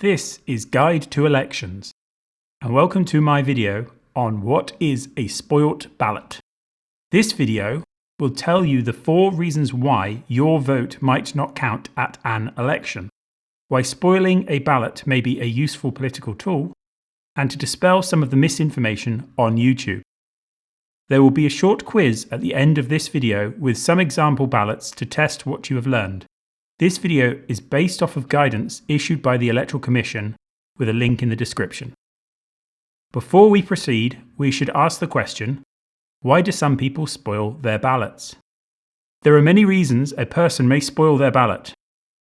This is Guide to Elections, and welcome to my video on what is a spoilt ballot. This video will tell you the 4 reasons why your vote might not count at an election, why spoiling a ballot may be a useful political tool, and to dispel some of the misinformation on YouTube. There will be a short quiz at the end of this video with some example ballots to test what you have learned. This video is based off of guidance issued by the Electoral Commission with a link in the description. Before we proceed, we should ask the question, why do some people spoil their ballots? There are many reasons a person may spoil their ballot.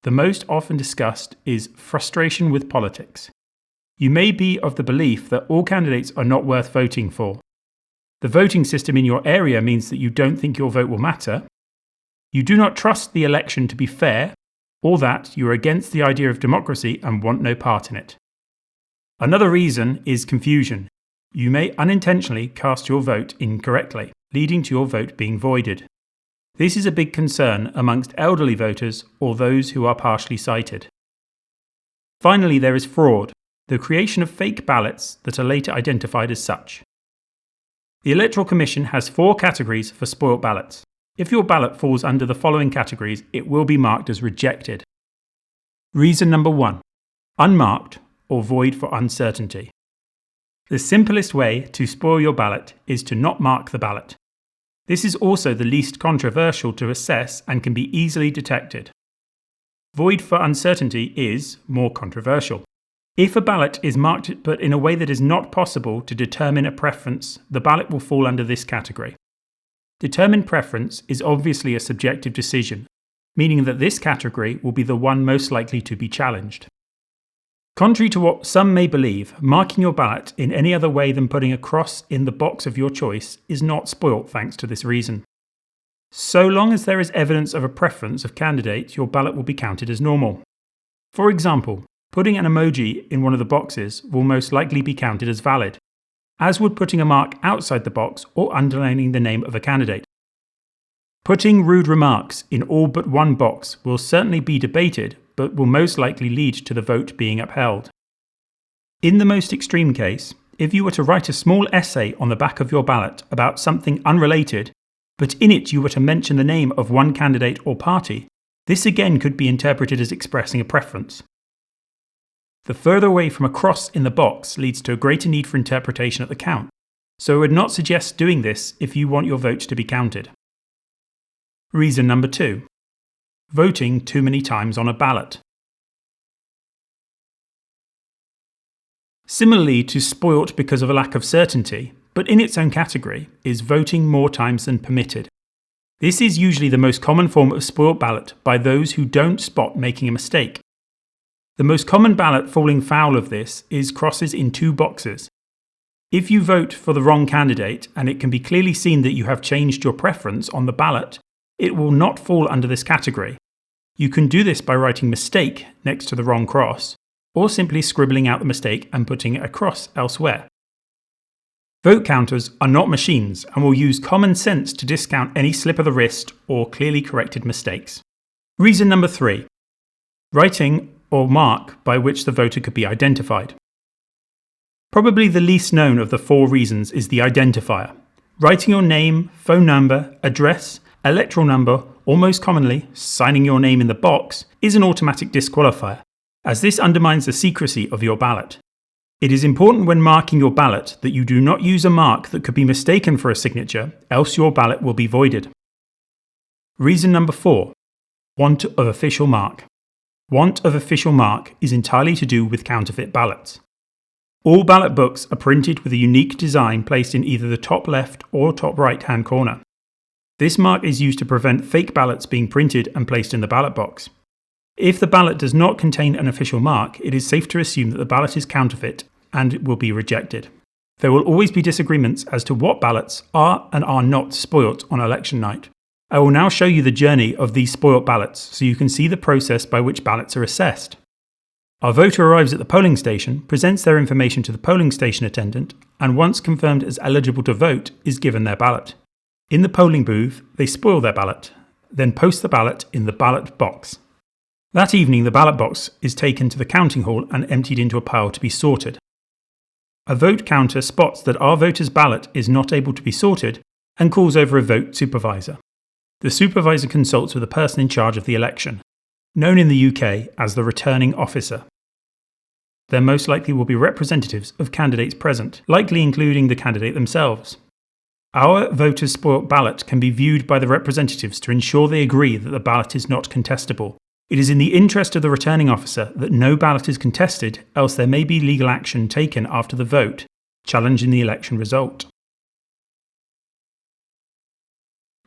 The most often discussed is frustration with politics. You may be of the belief that all candidates are not worth voting for. The voting system in your area means that you don't think your vote will matter. You do not trust the election to be fair, or that you are against the idea of democracy and want no part in it. Another reason is confusion. You may unintentionally cast your vote incorrectly, leading to your vote being voided. This is a big concern amongst elderly voters or those who are partially sighted. Finally, there is fraud, the creation of fake ballots that are later identified as such. The Electoral Commission has 4 categories for spoilt ballots. If your ballot falls under the following categories, it will be marked as rejected. Reason number 1. Unmarked or void for uncertainty. The simplest way to spoil your ballot is to not mark the ballot. This is also the least controversial to assess and can be easily detected. Void for uncertainty is more controversial. If a ballot is marked but in a way that is not possible to determine a preference, the ballot will fall under this category. Determined preference is obviously a subjective decision, meaning that this category will be the one most likely to be challenged. Contrary to what some may believe, marking your ballot in any other way than putting a cross in the box of your choice is not spoilt thanks to this reason. So long as there is evidence of a preference of candidate, your ballot will be counted as normal. For example, putting an emoji in one of the boxes will most likely be counted as valid, as would putting a mark outside the box or underlining the name of a candidate. Putting rude remarks in all but one box will certainly be debated, but will most likely lead to the vote being upheld. In the most extreme case, if you were to write a small essay on the back of your ballot about something unrelated, but in it you were to mention the name of one candidate or party, this again could be interpreted as expressing a preference. The further away from a cross in the box leads to a greater need for interpretation at the count, so I would not suggest doing this if you want your vote to be counted. Reason number 2. Voting too many times on a ballot. Similarly to spoilt because of a lack of certainty, but in its own category, is voting more times than permitted. This is usually the most common form of spoilt ballot by those who don't spot making a mistake. The most common ballot falling foul of this is crosses in 2 boxes. If you vote for the wrong candidate and it can be clearly seen that you have changed your preference on the ballot, it will not fall under this category. You can do this by writing mistake next to the wrong cross, or simply scribbling out the mistake and putting a cross elsewhere. Vote counters are not machines and will use common sense to discount any slip of the wrist or clearly corrected mistakes. Reason number 3. Writing or mark by which the voter could be identified. Probably the least known of the 4 reasons is the identifier. Writing your name, phone number, address, electoral number, or most commonly, signing your name in the box, is an automatic disqualifier, as this undermines the secrecy of your ballot. It is important when marking your ballot that you do not use a mark that could be mistaken for a signature, else your ballot will be voided. Reason number 4. Want of official mark. Want of official mark is entirely to do with counterfeit ballots. All ballot books are printed with a unique design placed in either the top left or top right hand corner. This mark is used to prevent fake ballots being printed and placed in the ballot box. If the ballot does not contain an official mark, it is safe to assume that the ballot is counterfeit and will be rejected. There will always be disagreements as to what ballots are and are not spoilt on election night. I will now show you the journey of these spoilt ballots so you can see the process by which ballots are assessed. Our voter arrives at the polling station, presents their information to the polling station attendant, and once confirmed as eligible to vote, is given their ballot. In the polling booth, they spoil their ballot, then post the ballot in the ballot box. That evening, the ballot box is taken to the counting hall and emptied into a pile to be sorted. A vote counter spots that our voter's ballot is not able to be sorted and calls over a vote supervisor. The supervisor consults with the person in charge of the election, known in the UK as the returning officer. There most likely will be representatives of candidates present, likely including the candidate themselves. Our voter's spoilt ballot can be viewed by the representatives to ensure they agree that the ballot is not contestable. It is in the interest of the returning officer that no ballot is contested, else there may be legal action taken after the vote, challenging the election result.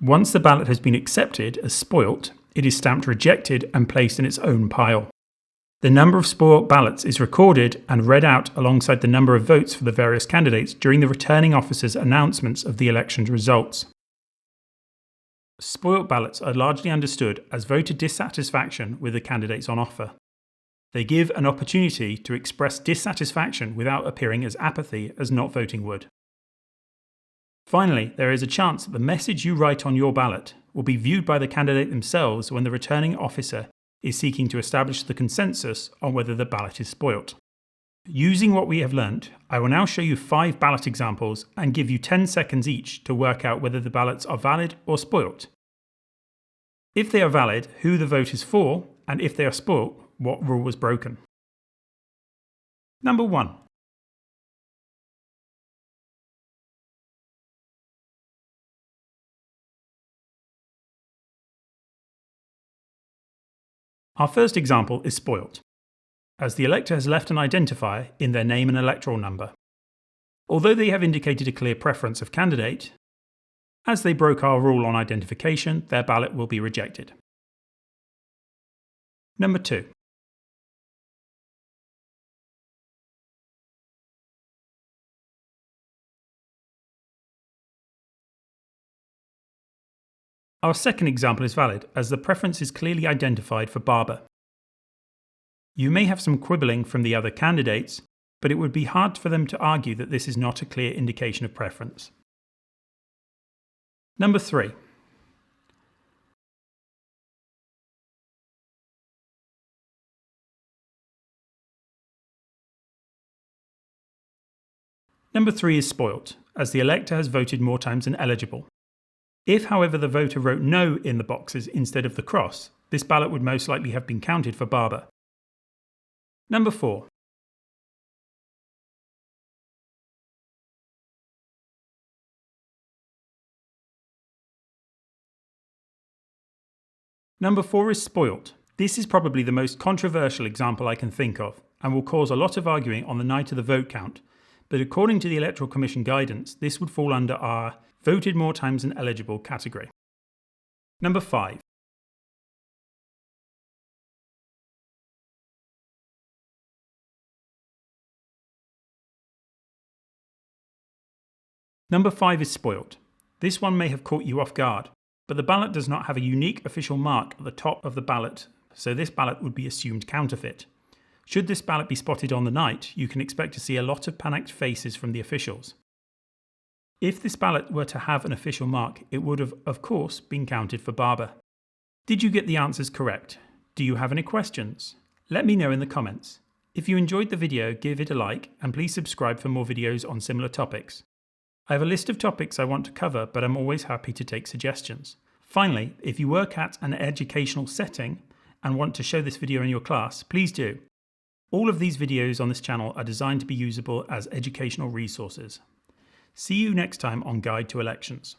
Once the ballot has been accepted as spoilt, it is stamped rejected and placed in its own pile. The number of spoilt ballots is recorded and read out alongside the number of votes for the various candidates during the returning officer's announcements of the election's results. Spoilt ballots are largely understood as voter dissatisfaction with the candidates on offer. They give an opportunity to express dissatisfaction without appearing as apathy as not voting would. Finally, there is a chance that the message you write on your ballot will be viewed by the candidate themselves when the returning officer is seeking to establish the consensus on whether the ballot is spoilt. Using what we have learnt, I will now show you 5 ballot examples and give you 10 seconds each to work out whether the ballots are valid or spoilt. If they are valid, who the vote is for, and if they are spoilt, what rule was broken. Number 1. Our first example is spoilt, as the elector has left an identifier in their name and electoral number. Although they have indicated a clear preference of candidate, as they broke our rule on identification, their ballot will be rejected. Number 2. Our second example is valid, as the preference is clearly identified for Barber. You may have some quibbling from the other candidates, but it would be hard for them to argue that this is not a clear indication of preference. Number 3. Number 3 is spoilt, as the elector has voted more times than eligible. If, however, the voter wrote no in the boxes instead of the cross, this ballot would most likely have been counted for Barber. Number 4. Number 4 is spoilt. This is probably the most controversial example I can think of, and will cause a lot of arguing on the night of the vote count, but according to the Electoral Commission guidance, this would fall under our voted more times than eligible category. Number 5. Number 5 is spoilt. This one may have caught you off guard, but the ballot does not have a unique official mark at the top of the ballot, so this ballot would be assumed counterfeit. Should this ballot be spotted on the night, you can expect to see a lot of panicked faces from the officials. If this ballot were to have an official mark, it would have, of course, been counted for Barber. Did you get the answers correct? Do you have any questions? Let me know in the comments. If you enjoyed the video, give it a like, and please subscribe for more videos on similar topics. I have a list of topics I want to cover, but I'm always happy to take suggestions. Finally, if you work at an educational setting and want to show this video in your class, please do. All of these videos on this channel are designed to be usable as educational resources. See you next time on Guide to Elections.